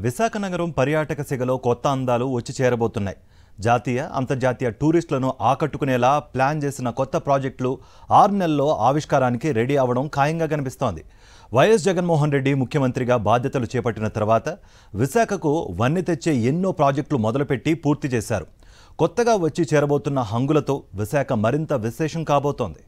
విశాఖ నగరం పర్యాటక సిగలో కొత్త అందాలు వచ్చి చేరబోతున్నాయి. జాతీయ అంతర్జాతీయ టూరిస్టులను ఆకట్టుకునేలా ప్లాన్ చేసిన కొత్త ప్రాజెక్టులు 6 నెలల్లో ఆవిష్కారానికి రెడీ అవడం ఖాయంగా కనిపిస్తోంది. వైఎస్ జగన్మోహన్ రెడ్డి ముఖ్యమంత్రిగా బాధ్యతలు చేపట్టిన తర్వాత విశాఖకు వన్నె తెచ్చే ఎన్నో ప్రాజెక్టులు మొదలుపెట్టి పూర్తి చేశారు. కొత్తగా వచ్చి చేరబోతున్న హంగులతో విశాఖ మరింత విశేషం కాబోతోంది.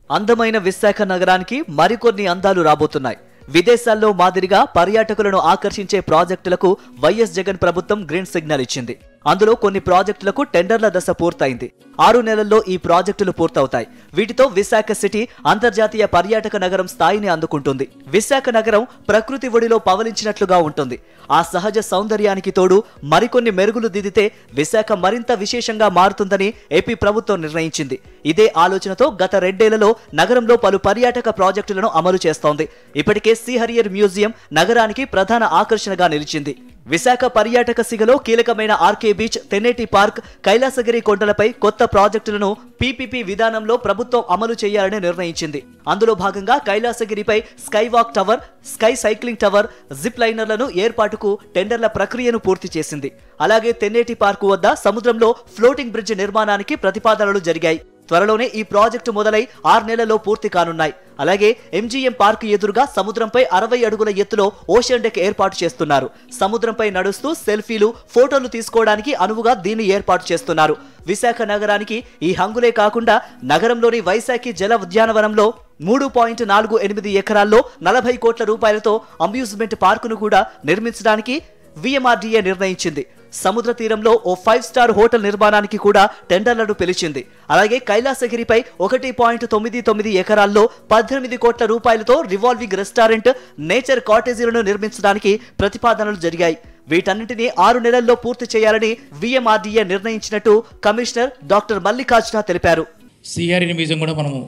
అందమైన విశాఖ నగరానికి మరికొన్ని అందాలు రాబోతున్నాయి. విదేశాల్లో మాదిరిగా పర్యాటకులను ఆకర్షించే ప్రాజెక్టులకు వైఎస్ జగన్ ప్రభుత్వం గ్రీన్ సిగ్నల్ ఇచ్చింది. అందులో కొన్ని ప్రాజెక్టులకు టెండర్ల దశ పూర్తయింది. 6 నెలల్లో ఈ ప్రాజెక్టులు పూర్తవుతాయి. వీటితో విశాఖ సిటీ అంతర్జాతీయ పర్యాటక నగరం స్థాయిని అందుకుంటుంది. విశాఖ నగరం ప్రకృతి ఒడిలో పవలించినట్లుగా ఉంటుంది. ఆ సహజ సౌందర్యానికి తోడు మరికొన్ని మెరుగులు దిద్దితే విశాఖ మరింత విశేషంగా మారుతుందని ఏపీ ప్రభుత్వం నిర్ణయించింది. ఇదే ఆలోచనతో గత 2 ఏళ్లలో నగరంలో పలు పర్యాటక ప్రాజెక్టులను అమలు చేస్తోంది. ఇప్పటికే శ్రీహరియర్ మ్యూజియం నగరానికి ప్రధాన ఆకర్షణగా నిలిచింది. విశాఖ పర్యాటక సిగలో కీలకమైన RK beach, Tenneti park, Kailasagiri కొండలపై కొత్త ప్రాజెక్టులను పీపీపీ విధానంలో ప్రభుత్వం అమలు చేయాలని నిర్ణయించింది. అందులో భాగంగా కైలాసగిరిపై sky walk tower, sky cycling tower, zip లైనర్లను ఏర్పాటుకు టెండర్ల ప్రక్రియను పూర్తి చేసింది. అలాగే తెన్నేటి పార్కు వద్ద సముద్రంలో ఫ్లోటింగ్ బ్రిడ్జ్ నిర్మాణానికి ప్రతిపాదనలు జరిగాయి. త్వరలోనే ఈ ప్రాజెక్టు మొదలై 6 నెలల్లో పూర్తి కానున్నాయి. అలాగే ఎంజీఎం పార్క్ ఎదురుగా సముద్రంపై 60 అడుగుల ఎత్తులో ఓషన్ డెక్ ఏర్పాటు చేస్తున్నారు. సముద్రంపై నడుస్తూ సెల్ఫీలు, ఫోటోలు తీసుకోవడానికి అనువుగా దీన్ని ఏర్పాటు చేస్తున్నారు. విశాఖ నగరానికి ఈ హంగులే కాకుండా నగరంలోని వైశాఖి జల ఉద్యానవనంలో 3.48 ఎకరాల్లో 40 కోట్ల రూపాయలతో అమ్యూజ్మెంట్ పార్కును కూడా నిర్మించడానికి వీఎంఆర్డీఏ నిర్ణయించింది. సముద్ర తీరంలో ఓ 5 స్టార్ హోటల్ నిర్మాణానికి కూడా టెండర్లను పిలిచింది. అలాగే కైలాసగిరిపై 1.99 ఎకరాల్లో 18 కోట్ల రూపాయలతో రివాల్వింగ్ రెస్టారెంట్, నేచర్ కాటేజీలను నిర్మించడానికి ప్రతిపాదనలు జరిగాయి. వీటన్నింటినీ 6 నెలల్లో పూర్తి చేయాలని వీఎంఆర్డీఏ నిర్ణయించినట్టు కమిషనర్ డాక్టర్ మల్లికార్జున తెలిపారు. శ్రీహరియర్ మ్యూజియం కూడా మనము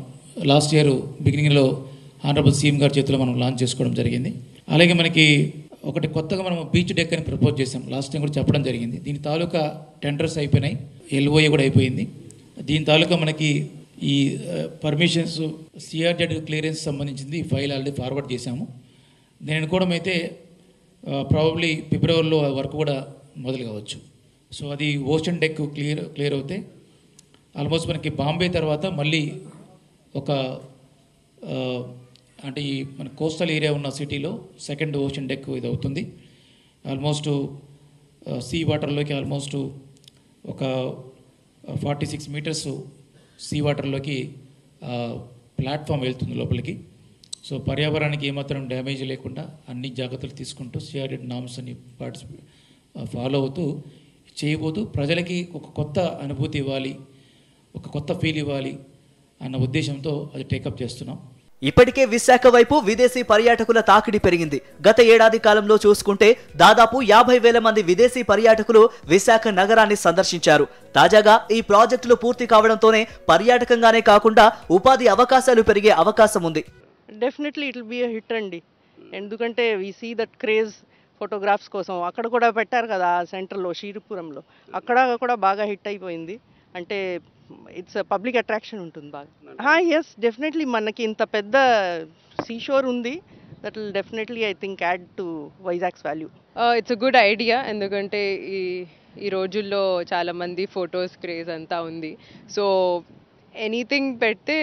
లాస్ట్ ఇయర్ బిగినింగ్లో ఆనరబుల్ సీఎం గారి చేతిలో మనం లాంచ్ చేసుకోవడం జరిగింది. అలాగే మనకి ఒకటి కొత్తగా మనం బీచ్ డెక్ అని ప్రపోజ్ చేసాం. లాస్ట్ టైం కూడా చెప్పడం జరిగింది. దీని తాలూకా టెండర్స్ అయిపోయినాయి, ఎల్ఓఏ కూడా అయిపోయింది. దీని తాలూకా మనకి ఈ పర్మిషన్స్ సిఆర్జెడ్ క్లియరెన్స్ సంబంధించింది ఫైల్ ఆల్రెడీ ఫార్వర్డ్ చేశాము. నేను అనుకోవడం అయితే ప్రాబబ్లీ ఫిబ్రవరిలో వర్క్ కూడా మొదలు కావచ్చు. సో అది ఓషన్ డెక్ క్లియర్ అవుతే ఆల్మోస్ట్ మనకి బాంబే తర్వాత మళ్ళీ ఒక అంటే ఈ మన కోస్టల్ ఏరియా ఉన్న సిటీలో సెకండ్ ఓషన్ డెక్ ఇది అవుతుంది. ఆల్మోస్ట్ సీ వాటర్లోకి ఆల్మోస్ట్ ఒక 46 మీటర్స్ సీ వాటర్లోకి ప్లాట్ఫామ్ వెళ్తుంది లోపలికి. సో పర్యావరణానికి ఏమాత్రం డ్యామేజ్ లేకుండా అన్ని జాగ్రత్తలు తీసుకుంటూ సిఆర్డెడ్ నామ్స్ అని ఫాలో అవుతూ చేయబోతూ ప్రజలకి ఒక కొత్త అనుభూతి ఇవ్వాలి, ఒక కొత్త ఫీల్ ఇవ్వాలి అన్న ఉద్దేశంతో అది టేకప్ చేస్తున్నాం. ఇప్పటికే విశాఖ వైపు విదేశీ పర్యాటకుల తాకిడి పెరిగింది. గత ఏడాది కాలంలో చూసుకుంటే దాదాపు 50,000 మంది విదేశీ పర్యాటకులు విశాఖ నగరాన్ని సందర్శించారు. తాజాగా ఈ ప్రాజెక్టులు పూర్తి కావడంతోనే పర్యాటకంగానే కాకుండా ఉపాధి అవకాశాలు పెరిగే అవకాశం ఉంది. Definitely it will be a hit అండి. ఎందుకంటే we see that craze photographs కోసం అక్కడ కూడా పెట్టారు కదా సెంటర్లో, శ్రీపురంలో. అక్కడ కూడా బాగా హిట్ అయిపోయింది. అంటే ఇట్స్ పబ్లిక్ అట్రాక్షన్ ఉంటుంది బాగా. ఎస్ డెఫినెట్లీ మనకి ఇంత పెద్ద సీషోర్ ఉంది. That will definitely I think add to Vizag's value. It's a good idea. ఎందుకంటే ఈ రోజుల్లో చాలామంది ఫొటోస్ క్రేజ్ అంతా ఉంది. సో ఎనీథింగ్ పెడితే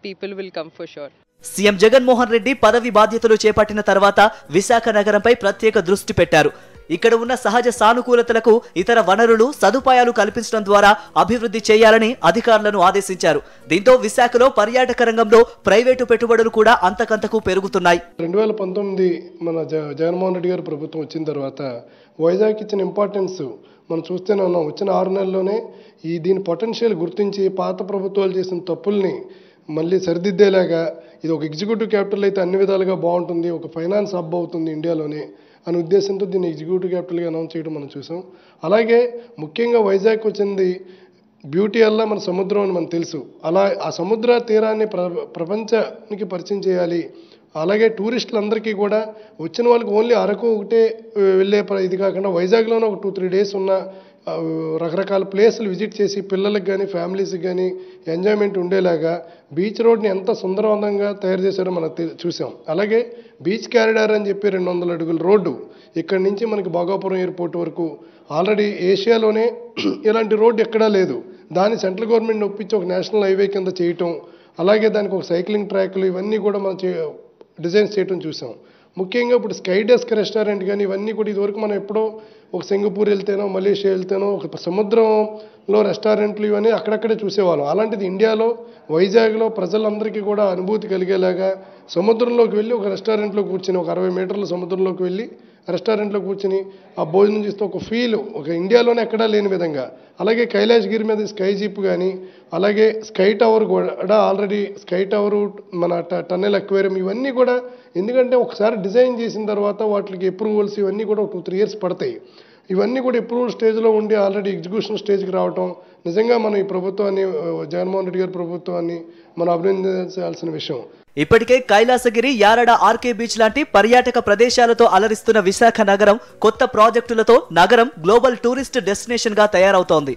people will come for sure. CM Jaganmohan Reddy పదవి బాధ్యతలు చేపట్టిన తర్వాత విశాఖ నగరంపై ప్రత్యేక దృష్టి పెట్టారు. ఇక్కడ ఉన్న సహజ సానుకూలతలకు ఇతర వనరులు, సదుపాయాలు కల్పించడం ద్వారా అభివృద్ధి చేయాలని అధికారులను ఆదేశించారు. దీంతో విశాఖలో పర్యాటక రంగంలో ప్రైవేటు పెట్టుబడులు కూడా అంతకంతకు పెరుగుతున్నాయి. 2019 మన జగన్మోహన్ రెడ్డి గారు ప్రభుత్వం వచ్చిన తర్వాత వైజాగ్ ఇచ్చిన ఇంపార్టెన్స్ మనం చూస్తూనే ఉన్నాం. వచ్చిన 6 నెలల్లోనే దీని పొటెన్షియల్ గుర్తించి పాత ప్రభుత్వాలు చేసిన తప్పుల్ని మళ్ళీ సరిదిద్దేలాగా ఇది ఒక ఎగ్జిక్యూటివ్ క్యాపిటల్ అయితే అన్ని విధాలుగా బాగుంటుంది, ఒక ఫైనాన్స్ హబ్ అవుతుంది ఇండియాలోనే అనే ఉద్దేశంతో దీన్ని ఎగ్జిక్యూటివ్ క్యాపిటల్గా అనౌన్స్ చేయడం మనం చూసాం. అలాగే ముఖ్యంగా వైజాగ్ వచ్చింది బ్యూటీ అల్లా మన సముద్రం అని మనకు తెలుసు. అలా ఆ సముద్ర తీరాన్ని ప్రపంచానికి పరిచయం చేయాలి. అలాగే టూరిస్టులందరికీ కూడా వచ్చిన వాళ్ళకి ఓన్లీ అరకు ఒకటే వెళ్ళే ఇది కాకుండా వైజాగ్లోనే ఒక 2-3 డేస్ ఉన్న రకరకాల ప్లేసులు విజిట్ చేసి పిల్లలకు కానీ ఫ్యామిలీస్కి కానీ ఎంజాయ్మెంట్ ఉండేలాగా బీచ్ రోడ్ని ఎంత సుందరవంతంగా తయారు చేశారో మనం చూసాం. అలాగే బీచ్ కారిడార్ అని చెప్పి 200 అడుగుల రోడ్డు ఇక్కడి నుంచి మనకి భోగాపురం ఎయిర్పోర్ట్ వరకు ఆల్రెడీ ఏషియాలోనే ఇలాంటి రోడ్డు ఎక్కడా లేదు. దాన్ని సెంట్రల్ గవర్నమెంట్ ఒప్పించి ఒక నేషనల్ హైవే కింద చేయటం, అలాగే దానికి ఒక సైక్లింగ్ ట్రాక్లు ఇవన్నీ కూడా మనం డిజైన్స్ చేయటం చూసాం. ముఖ్యంగా ఇప్పుడు స్కై డెస్క్ రెస్టారెంట్ కానీ ఇవన్నీ కూడా ఇదివరకు మనం ఎప్పుడో ఒక సింగపూర్ వెళ్తేనో మలేషియా వెళ్తేనో ఒక సముద్రంలో రెస్టారెంట్లు ఇవన్నీ అక్కడక్కడే చూసేవాళ్ళం. అలాంటిది ఇండియాలో వైజాగ్లో ప్రజలందరికీ కూడా అనుభూతి కలిగేలాగా సముద్రంలోకి వెళ్ళి ఒక రెస్టారెంట్లో కూర్చొని ఒక 60 మీటర్ల సముద్రంలోకి వెళ్ళి రెస్టారెంట్లో కూర్చొని ఆ భోజనం చేస్తే ఒక ఫీల్ ఒక ఇండియాలోనే ఎక్కడా లేని విధంగా. అలాగే కైలాసగిరి మీద స్కై జీప్ కానీ, అలాగే స్కై టవర్ కూడా ఆల్రెడీ స్కై టవర్, మన టన్నెల్ అక్వేరియం ఇవన్నీ కూడా ఎందుకంటే ఒకసారి డిజైన్ చేసిన తర్వాత వాటికి అప్రూవల్స్ ఇవన్నీ కూడా 2-3 ఇయర్స్ పడతాయి. ఇవన్నీ కూడా అప్రూవల్ స్టేజ్లో ఉండి ఆల్రెడీ ఎగ్జిక్యూషన్ స్టేజ్కి రావటం నిజంగా మనం ఈ ప్రభుత్వాన్ని, జగన్మోహన్ రెడ్డి గారి ప్రభుత్వాన్ని మనం అభినందించాల్సిన విషయం. ఇప్పటికే కైలాసగిరి, యారడ, ఆర్కే బీచ్ లాంటి పర్యాటక ప్రదేశాలతో అలరిస్తున్న విశాఖ నగరం కొత్త ప్రాజెక్టులతో నగరం గ్లోబల్ టూరిస్ట్ డెస్టినేషన్ గా తయారవుతోంది.